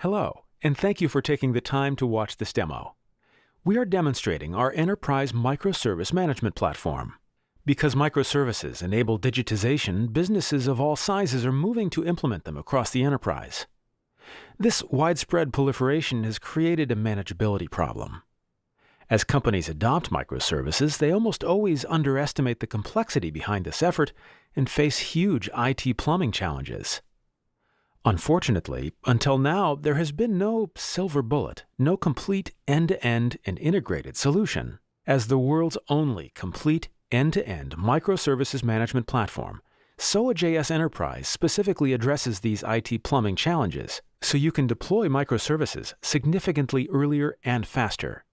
Hello, and thank you for taking the time to watch this demo. We are demonstrating our enterprise microservice management platform. Because microservices enable digitization, businesses of all sizes are moving to implement them across the enterprise. This widespread proliferation has created a manageability problem. As companies adopt microservices, they almost always underestimate the complexity behind this effort and face huge IT plumbing challenges. Unfortunately, until now, there has been no silver bullet, no complete end-to-end and integrated solution. As the world's only complete end-to-end microservices management platform, SOAJS Enterprise specifically addresses these IT plumbing challenges, so you can deploy microservices significantly earlier and faster.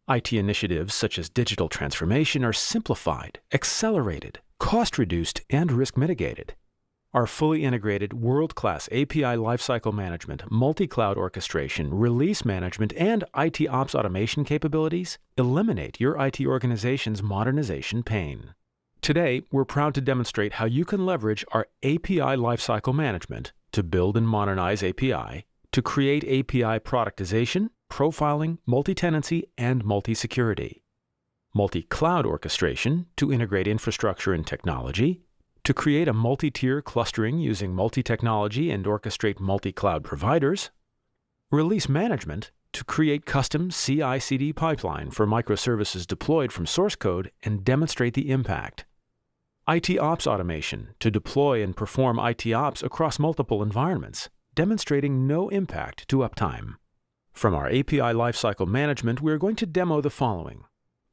IT initiatives such as digital transformation are simplified, accelerated, cost-reduced, and risk-mitigated. Our fully integrated, world-class API lifecycle management, multi-cloud orchestration, release management, and IT ops automation capabilities eliminate your IT organization's modernization pain. Today, we're proud to demonstrate how you can leverage our API lifecycle management to build and modernize API, to create API productization, profiling, multi-tenancy, and multi-security. Multi-cloud orchestration to integrate infrastructure and technology, to create a multi-tier clustering using multi-technology and orchestrate multi-cloud providers. Release management to create custom CI/CD pipeline for microservices deployed from source code and demonstrate the impact. IT ops automation to deploy and perform IT ops across multiple environments, demonstrating no impact to uptime. From our API lifecycle management, we are going to demo the following.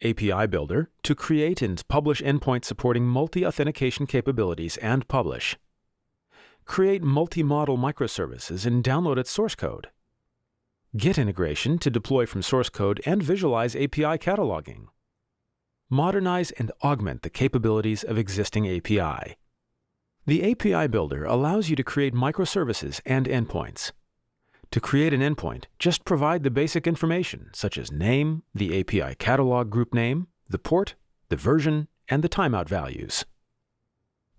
API Builder to create and publish endpoints supporting multi-authentication capabilities and publish. Create multi-model microservices and download its source code. Git integration to deploy from source code and visualize API cataloging. Modernize and augment the capabilities of existing API. The API Builder allows you to create microservices and endpoints. To create an endpoint, just provide the basic information such as name, the API catalog group name, the port, the version, and the timeout values.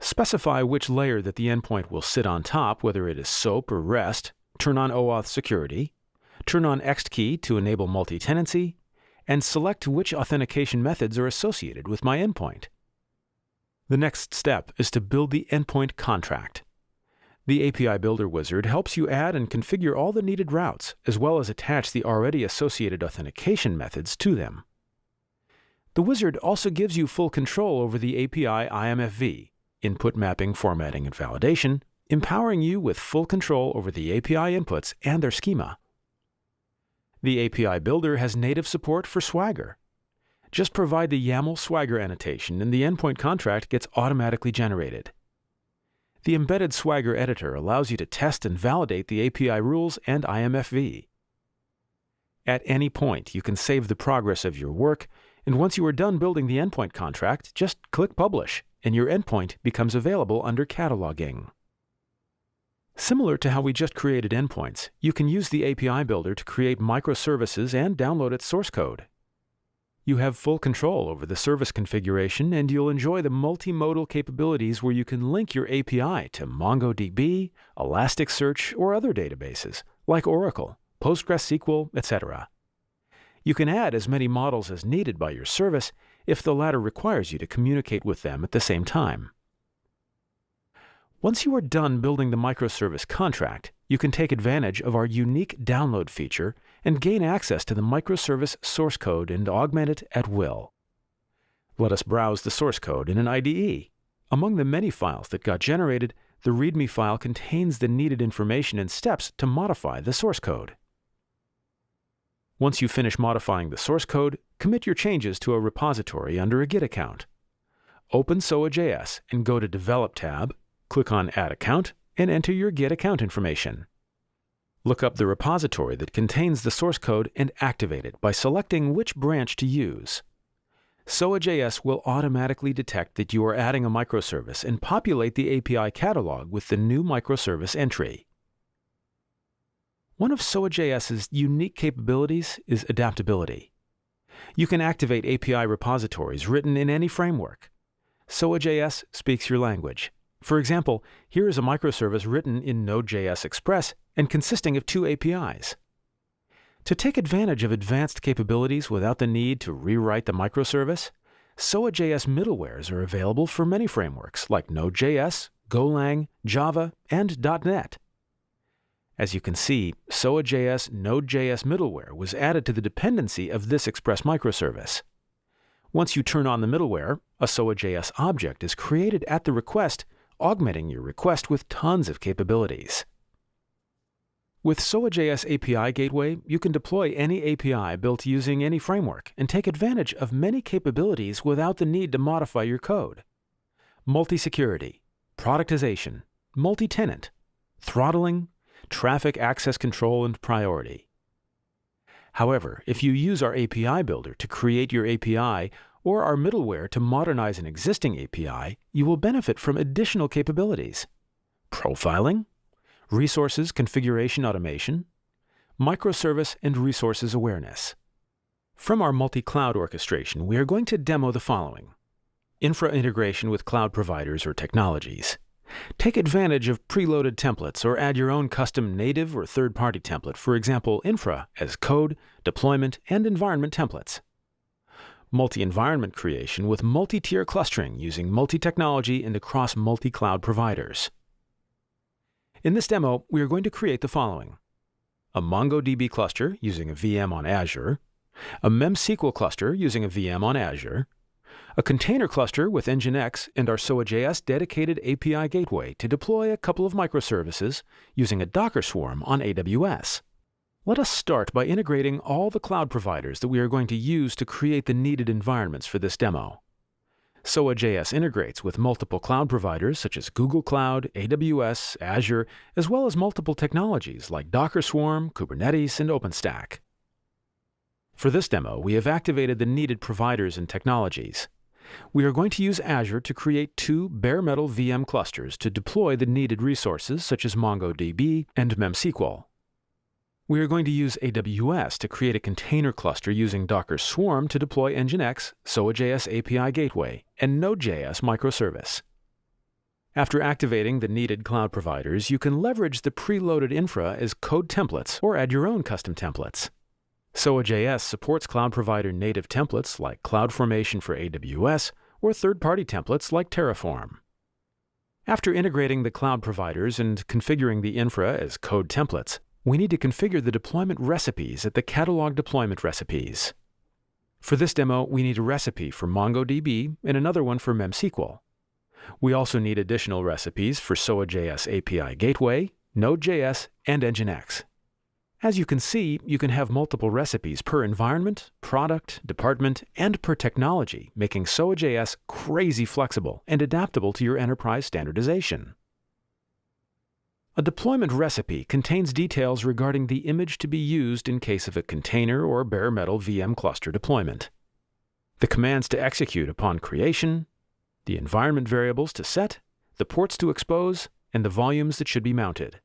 Specify which layer that the endpoint will sit on top, whether it is SOAP or REST, turn on OAuth security, turn on XKey to enable multi-tenancy, and select which authentication methods are associated with my endpoint. The next step is to build the endpoint contract. The API Builder wizard helps you add and configure all the needed routes, as well as attach the already associated authentication methods to them. The wizard also gives you full control over the API IMFV, input mapping, formatting, and validation, empowering you with full control over the API inputs and their schema. The API Builder has native support for Swagger. Just provide the YAML Swagger annotation and the endpoint contract gets automatically generated. The embedded Swagger editor allows you to test and validate the API rules and IMFV. At any point, you can save the progress of your work, and once you are done building the endpoint contract, just click Publish, and your endpoint becomes available under Cataloging. Similar to how we just created endpoints, you can use the API Builder to create microservices and download its source code. You have full control over the service configuration, and you'll enjoy the multimodal capabilities where you can link your API to MongoDB, Elasticsearch, or other databases, like Oracle, PostgreSQL, etc. You can add as many models as needed by your service if the latter requires you to communicate with them at the same time. Once you are done building the microservice contract, you can take advantage of our unique download feature and gain access to the microservice source code and augment it at will. Let us browse the source code in an IDE. Among the many files that got generated, the README file contains the needed information and steps to modify the source code. Once you finish modifying the source code, commit your changes to a repository under a Git account. Open SOAJS and go to Develop tab, click on Add Account, and enter your Git account information. Look up the repository that contains the source code and activate it by selecting which branch to use. SOAJS will automatically detect that you are adding a microservice and populate the API catalog with the new microservice entry. One of SOAJS's unique capabilities is adaptability. You can activate API repositories written in any framework. SOAJS speaks your language. For example, here is a microservice written in Node.js Express and consisting of 2 APIs. To take advantage of advanced capabilities without the need to rewrite the microservice, SOAJS middlewares are available for many frameworks like Node.js, Golang, Java, and .NET. As you can see, SOAJS Node.js middleware was added to the dependency of this Express microservice. Once you turn on the middleware, a SOAJS object is created at the request, augmenting your request with tons of capabilities. With SOAJS API Gateway, you can deploy any API built using any framework and take advantage of many capabilities without the need to modify your code. Multi-security, productization, multi-tenant, throttling, traffic access control, and priority. However, if you use our API Builder to create your API or our middleware to modernize an existing API, you will benefit from additional capabilities: profiling, resources configuration automation, microservice and resources awareness. From our multi-cloud orchestration, we are going to demo the following: infra integration with cloud providers or technologies. Take advantage of preloaded templates or add your own custom native or third-party template, for example, infra as code, deployment, and environment templates. Multi-environment creation with multi-tier clustering using multi-technology and across multi-cloud providers. In this demo, we are going to create the following: a MongoDB cluster using a VM on Azure, a MemSQL cluster using a VM on Azure, a container cluster with Nginx and our SOAJS dedicated API gateway to deploy a couple of microservices using a Docker swarm on AWS. Let us start by integrating all the cloud providers that we are going to use to create the needed environments for this demo. SOAJS integrates with multiple cloud providers such as Google Cloud, AWS, Azure, as well as multiple technologies like Docker Swarm, Kubernetes, and OpenStack. For this demo, we have activated the needed providers and technologies. We are going to use Azure to create 2 bare metal VM clusters to deploy the needed resources such as MongoDB and MemSQL. We are going to use AWS to create a container cluster using Docker Swarm to deploy Nginx, SOAJS API Gateway, and Node.js microservice. After activating the needed cloud providers, you can leverage the preloaded infra as code templates or add your own custom templates. SOAJS supports cloud provider native templates like CloudFormation for AWS or third-party templates like Terraform. After integrating the cloud providers and configuring the infra as code templates, we need to configure the deployment recipes at the catalog deployment recipes. For this demo, we need a recipe for MongoDB and another one for MemSQL. We also need additional recipes for SOAJS API Gateway, Node.js, and Nginx. As you can see, you can have multiple recipes per environment, product, department, and per technology, making SOAJS crazy flexible and adaptable to your enterprise standardization. A deployment recipe contains details regarding the image to be used in case of a container or bare metal VM cluster deployment, the commands to execute upon creation, the environment variables to set, the ports to expose, and the volumes that should be mounted.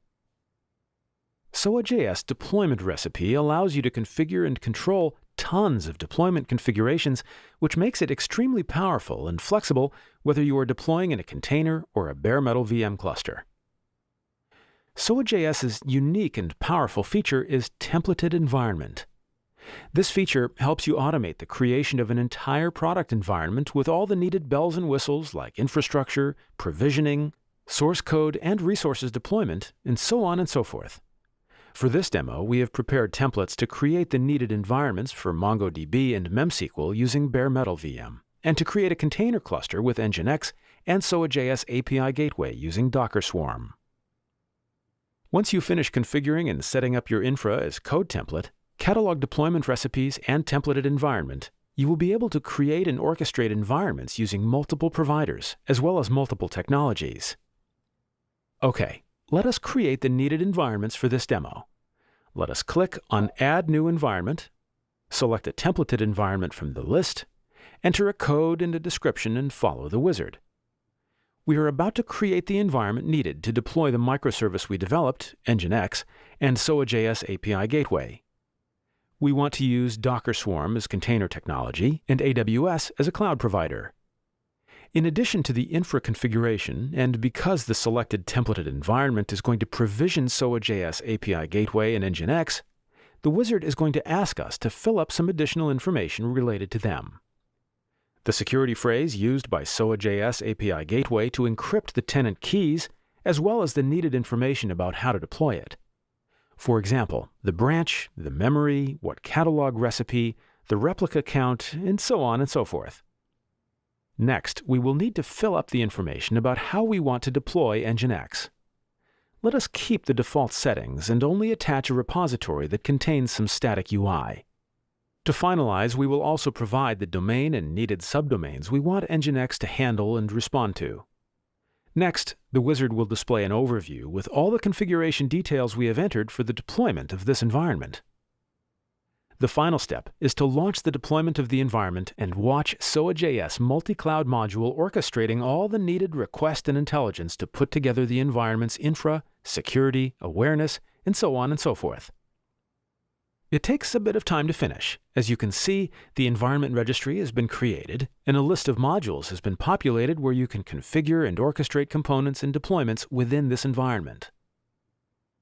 SOAJS deployment recipe allows you to configure and control tons of deployment configurations, which makes it extremely powerful and flexible whether you are deploying in a container or a bare metal VM cluster. SOAJS's unique and powerful feature is templated environment. This feature helps you automate the creation of an entire product environment with all the needed bells and whistles like infrastructure, provisioning, source code, and resources deployment, and so on and so forth. For this demo, we have prepared templates to create the needed environments for MongoDB and MemSQL using bare metal VM, and to create a container cluster with Nginx and SOAJS API Gateway using Docker Swarm. Once you finish configuring and setting up your infra as code template, catalog deployment recipes, and templated environment, you will be able to create and orchestrate environments using multiple providers, as well as multiple technologies. Okay, let us create the needed environments for this demo. Let us click on Add New Environment, select a templated environment from the list, enter a code and a description, and follow the wizard. We are about to create the environment needed to deploy the microservice we developed, Nginx, and SOAJS API Gateway. We want to use Docker Swarm as container technology and AWS as a cloud provider. In addition to the infra configuration, and because the selected templated environment is going to provision SOAJS API Gateway and Nginx, the wizard is going to ask us to fill up some additional information related to them. The security phrase used by SOAJS API Gateway to encrypt the tenant keys, as well as the needed information about how to deploy it. For example, the branch, the memory, what catalog recipe, the replica count, and so on and so forth. Next, we will need to fill up the information about how we want to deploy Nginx. Let us keep the default settings and only attach a repository that contains some static UI. To finalize, we will also provide the domain and needed subdomains we want Nginx to handle and respond to. Next, the wizard will display an overview with all the configuration details we have entered for the deployment of this environment. The final step is to launch the deployment of the environment and watch SOAJS multi-cloud module orchestrating all the needed request and intelligence to put together the environment's infra, security, awareness, and so on and so forth. It takes a bit of time to finish. As you can see, the environment registry has been created, and a list of modules has been populated where you can configure and orchestrate components and deployments within this environment.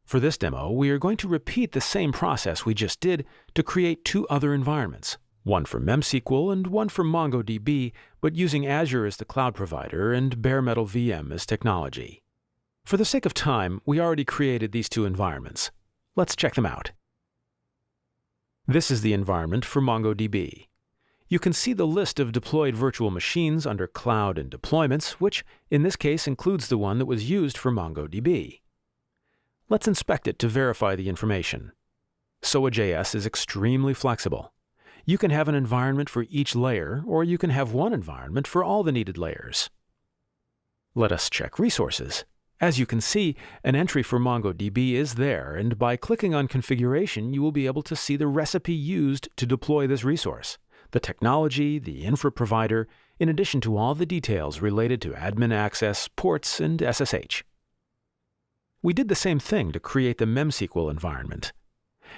For this demo, we are going to repeat the same process we just did to create two other environments, one for MemSQL and one for MongoDB, but using Azure as the cloud provider and bare metal VM as technology. For the sake of time, we already created these two environments. Let's check them out. This is the environment for MongoDB. You can see the list of deployed virtual machines under Cloud and Deployments, which in this case includes the one that was used for MongoDB. Let's inspect it to verify the information. SOAJS is extremely flexible. You can have an environment for each layer, or you can have one environment for all the needed layers. Let us check resources. As you can see, an entry for MongoDB is there, and by clicking on Configuration, you will be able to see the recipe used to deploy this resource, the technology, the infra provider, in addition to all the details related to admin access, ports, and SSH. We did the same thing to create the MemSQL environment.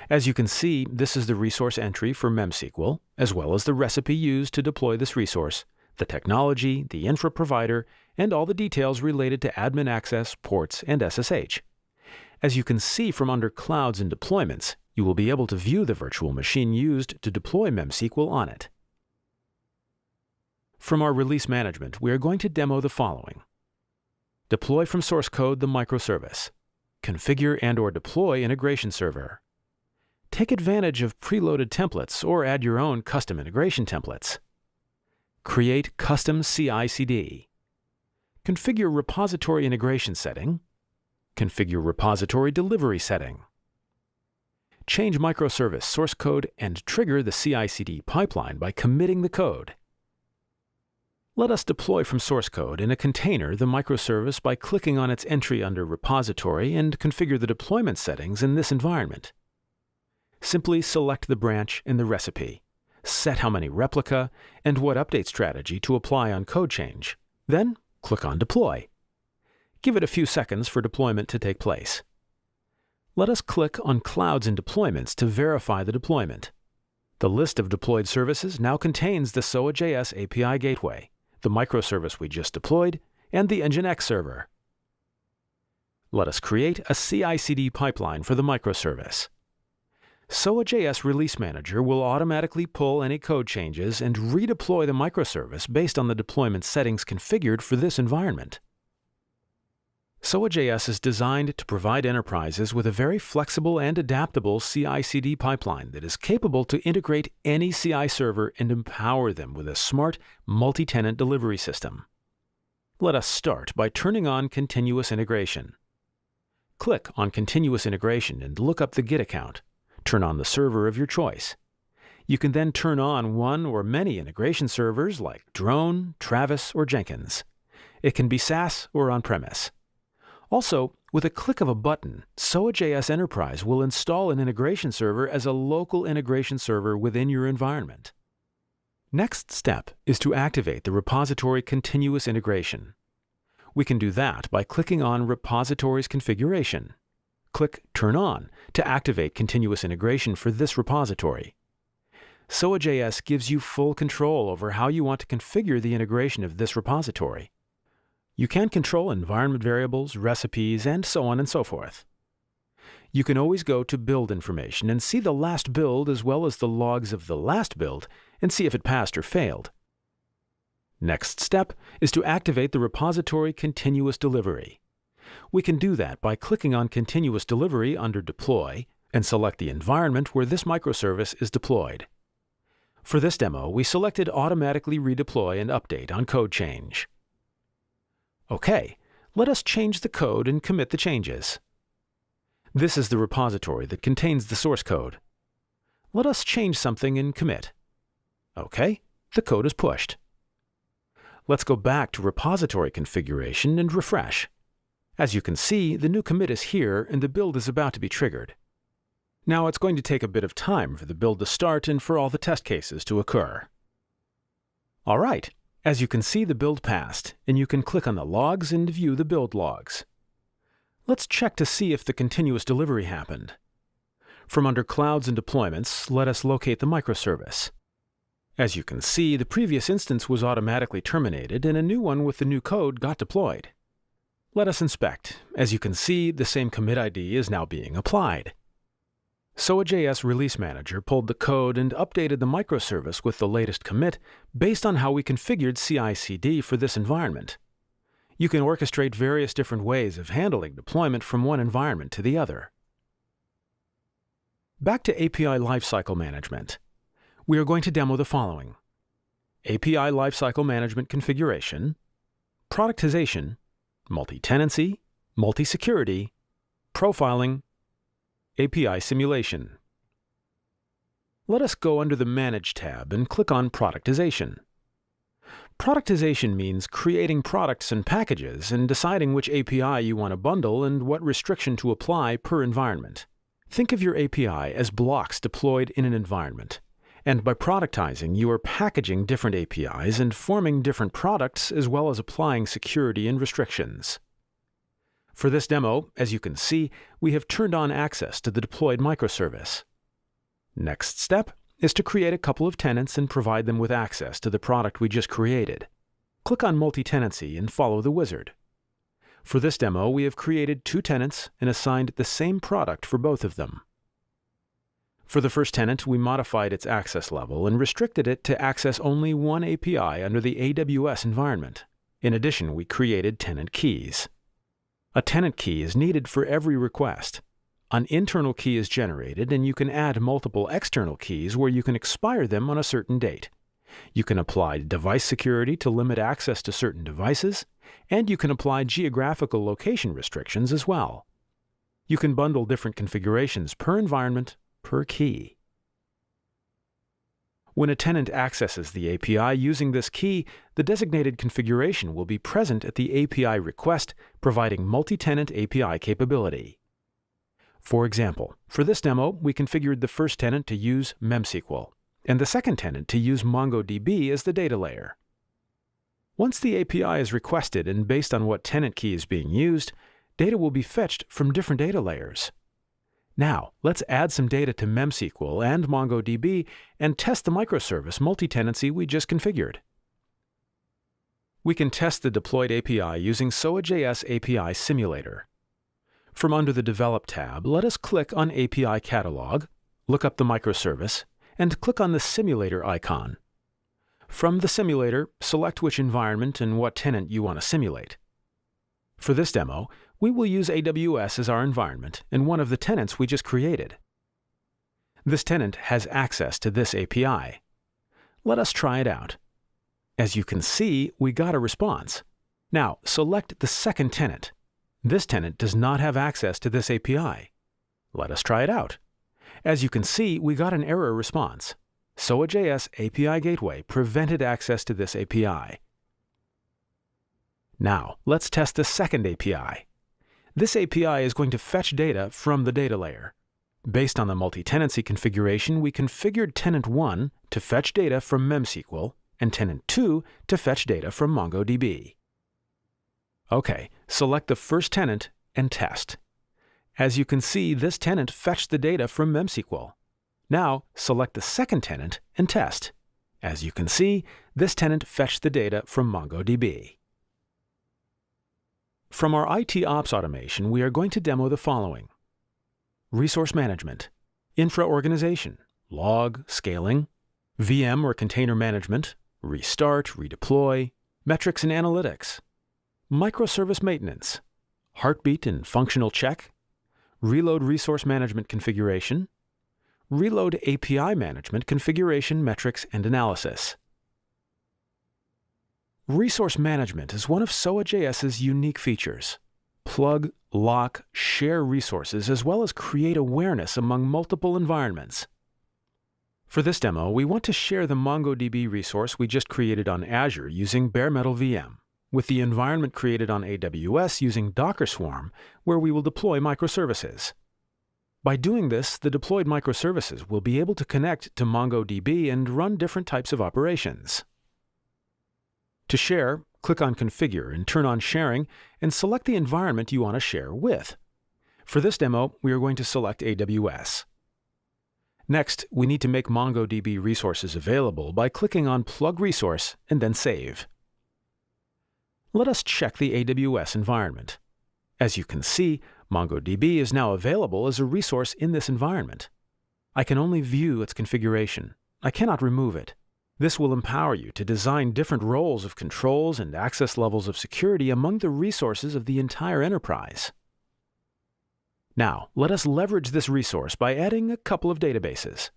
As you can see, this is the resource entry for MemSQL, as well as the recipe used to deploy this resource, the technology, the infra provider, and all the details related to admin access, ports, and SSH. As you can see from under Clouds and Deployments, you will be able to view the virtual machine used to deploy MemSQL on it. From our release management, we are going to demo the following. Deploy from source code the microservice. Configure and/or deploy integration server. Take advantage of preloaded templates or add your own custom integration templates. Create custom CI/CD. Configure repository integration setting. Configure repository delivery setting. Change microservice source code and trigger the CI/CD pipeline by committing the code. Let us deploy from source code in a container the microservice by clicking on its entry under Repository and configure the deployment settings in this environment. Simply select the branch and the recipe, set how many replica, and what update strategy to apply on code change. Then, click on Deploy. Give it a few seconds for deployment to take place. Let us click on Clouds and Deployments to verify the deployment. The list of deployed services now contains the SOAJS API Gateway, the microservice we just deployed, and the Nginx server. Let us create a CI/CD pipeline for the microservice. SOAJS Release Manager will automatically pull any code changes and redeploy the microservice based on the deployment settings configured for this environment. SOAJS is designed to provide enterprises with a very flexible and adaptable CI/CD pipeline that is capable to integrate any CI server and empower them with a smart, multi-tenant delivery system. Let us start by turning on Continuous Integration. Click on Continuous Integration and look up the Git account. Turn on the server of your choice. You can then turn on one or many integration servers like Drone, Travis, or Jenkins. It can be SaaS or on-premise. Also, with a click of a button, SOAJS Enterprise will install an integration server as a local integration server within your environment. Next step is to activate the repository continuous integration. We can do that by clicking on Repositories Configuration. Click Turn On to activate continuous integration for this repository. SOAJS gives you full control over how you want to configure the integration of this repository. You can control environment variables, recipes, and so on and so forth. You can always go to build information and see the last build as well as the logs of the last build and see if it passed or failed. Next step is to activate the repository continuous delivery. We can do that by clicking on Continuous Delivery under Deploy and select the environment where this microservice is deployed. For this demo, we selected Automatically Redeploy and Update on Code Change. OK, let us change the code and commit the changes. This is the repository that contains the source code. Let us change something and commit. OK, the code is pushed. Let's go back to repository configuration and refresh. As you can see, the new commit is here and the build is about to be triggered. Now it's going to take a bit of time for the build to start and for all the test cases to occur. All right, as you can see, the build passed, and you can click on the logs and view the build logs. Let's check to see if the continuous delivery happened. From under Clouds and Deployments, let us locate the microservice. As you can see, the previous instance was automatically terminated and a new one with the new code got deployed. Let us inspect. As you can see, the same commit ID is now being applied. SOAJS Release Manager pulled the code and updated the microservice with the latest commit based on how we configured CI/CD for this environment. You can orchestrate various different ways of handling deployment from one environment to the other. Back to API Lifecycle Management. We are going to demo the following: API Lifecycle Management Configuration, Productization, Multi-tenancy, Multi-security, Profiling, API Simulation. Let us go under the Manage tab and click on Productization. Productization means creating products and packages and deciding which API you want to bundle and what restriction to apply per environment. Think of your API as blocks deployed in an environment. And by productizing, you are packaging different APIs and forming different products as well as applying security and restrictions. For this demo, as you can see, we have turned on access to the deployed microservice. Next step is to create a couple of tenants and provide them with access to the product we just created. Click on Multi-tenancy and follow the wizard. For this demo, we have created 2 tenants and assigned the same product for both of them. For the first tenant, we modified its access level and restricted it to access only one API under the AWS environment. In addition, we created tenant keys. A tenant key is needed for every request. An internal key is generated, and you can add multiple external keys where you can expire them on a certain date. You can apply device security to limit access to certain devices, and you can apply geographical location restrictions as well. You can bundle different configurations per environment, per key. When a tenant accesses the API using this key, the designated configuration will be present at the API request, providing multi-tenant API capability. For example, for this demo, we configured the first tenant to use MemSQL, and the second tenant to use MongoDB as the data layer. Once the API is requested and based on what tenant key is being used, data will be fetched from different data layers. Now, let's add some data to MemSQL and MongoDB and test the microservice multi-tenancy we just configured. We can test the deployed API using SOAJS API Simulator. From under the Develop tab, let us click on API Catalog, look up the microservice, and click on the Simulator icon. From the simulator, select which environment and what tenant you want to simulate. For this demo, we will use AWS as our environment and one of the tenants we just created. This tenant has access to this API. Let us try it out. As you can see, we got a response. Now, select the second tenant. This tenant does not have access to this API. Let us try it out. As you can see, we got an error response. SOAJS API Gateway prevented access to this API. Now, let's test the second API. This API is going to fetch data from the data layer. Based on the multi-tenancy configuration, we configured tenant 1 to fetch data from MemSQL and tenant 2 to fetch data from MongoDB. OK, select the first tenant and test. As you can see, this tenant fetched the data from MemSQL. Now, select the second tenant and test. As you can see, this tenant fetched the data from MongoDB. From our IT Ops automation, we are going to demo the following: resource management, infra organization, log, scaling, VM or container management, restart, redeploy, metrics and analytics, microservice maintenance, heartbeat and functional check, reload resource management configuration, reload API management configuration, metrics, and analysis. Resource management is one of SOAJS's unique features. Plug, lock, share resources, as well as create awareness among multiple environments. For this demo, we want to share the MongoDB resource we just created on Azure using bare metal VM, with the environment created on AWS using Docker Swarm, where we will deploy microservices. By doing this, the deployed microservices will be able to connect to MongoDB and run different types of operations. To share, click on Configure and turn on Sharing, and select the environment you want to share with. For this demo, we are going to select AWS. Next, we need to make MongoDB resources available by clicking on Plug Resource and then Save. Let us check the AWS environment. As you can see, MongoDB is now available as a resource in this environment. I can only view its configuration. I cannot remove it. This will empower you to design different roles of controls and access levels of security among the resources of the entire enterprise. Now, let us leverage this resource by adding a couple of databases.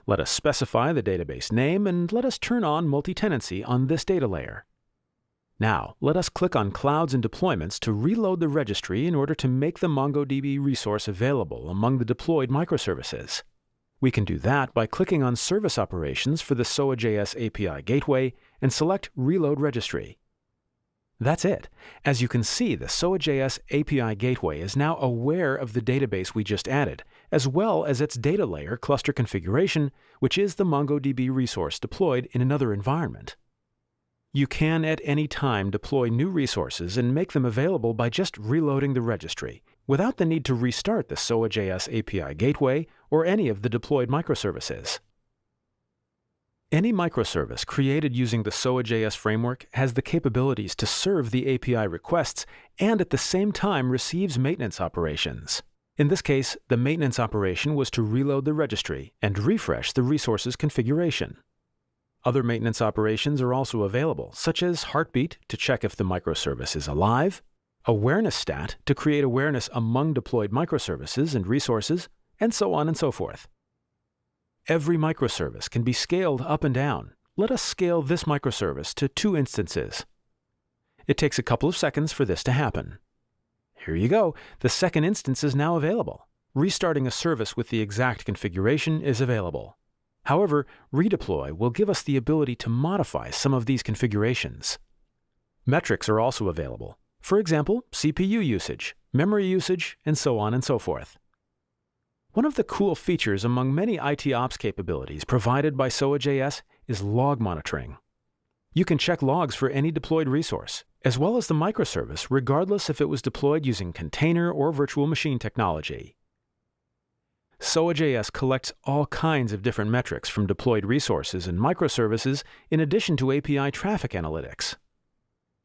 Let us specify the database name and let us turn on multi-tenancy on this data layer. Now, let us click on Clouds and Deployments to reload the registry in order to make the MongoDB resource available among the deployed microservices. We can do that by clicking on Service Operations for the SOAJS API Gateway and select Reload Registry. That's it. As you can see, the SOAJS API Gateway is now aware of the database we just added, as well as its data layer cluster configuration, which is the MongoDB resource deployed in another environment. You can at any time deploy new resources and make them available by just reloading the registry, without the need to restart the SOAJS API Gateway or any of the deployed microservices. Any microservice created using the SOAJS framework has the capabilities to serve the API requests and at the same time receives maintenance operations. In this case, the maintenance operation was to reload the registry and refresh the resource's configuration. Other maintenance operations are also available, such as Heartbeat to check if the microservice is alive, Awareness Stat to create awareness among deployed microservices and resources, and so on and so forth. Every microservice can be scaled up and down. Let us scale this microservice to 2 instances. It takes a couple of seconds for this to happen. Here you go. The second instance is now available. Restarting a service with the exact configuration is available. However, redeploy will give us the ability to modify some of these configurations. Metrics are also available. For example, CPU usage, memory usage, and so on and so forth. One of the cool features among many IT Ops capabilities provided by SOAJS is log monitoring. You can check logs for any deployed resource, as well as the microservice, regardless if it was deployed using container or virtual machine technology. SOAJS collects all kinds of different metrics from deployed resources and microservices in addition to API traffic analytics.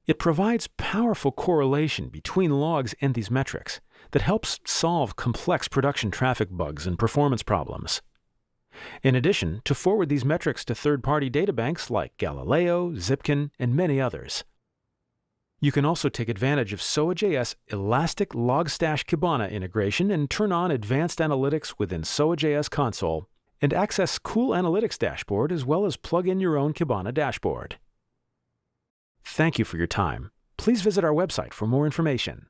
It provides powerful correlation between logs and these metrics that helps solve complex production traffic bugs and performance problems. In addition, to forward these metrics to third-party databanks like Galileo, Zipkin, and many others. You can also take advantage of SOAJS Elastic Logstash Kibana integration and turn on advanced analytics within SOAJS console and access Cool Analytics dashboard as well as plug in your own Kibana dashboard. Thank you for your time. Please visit our website for more information.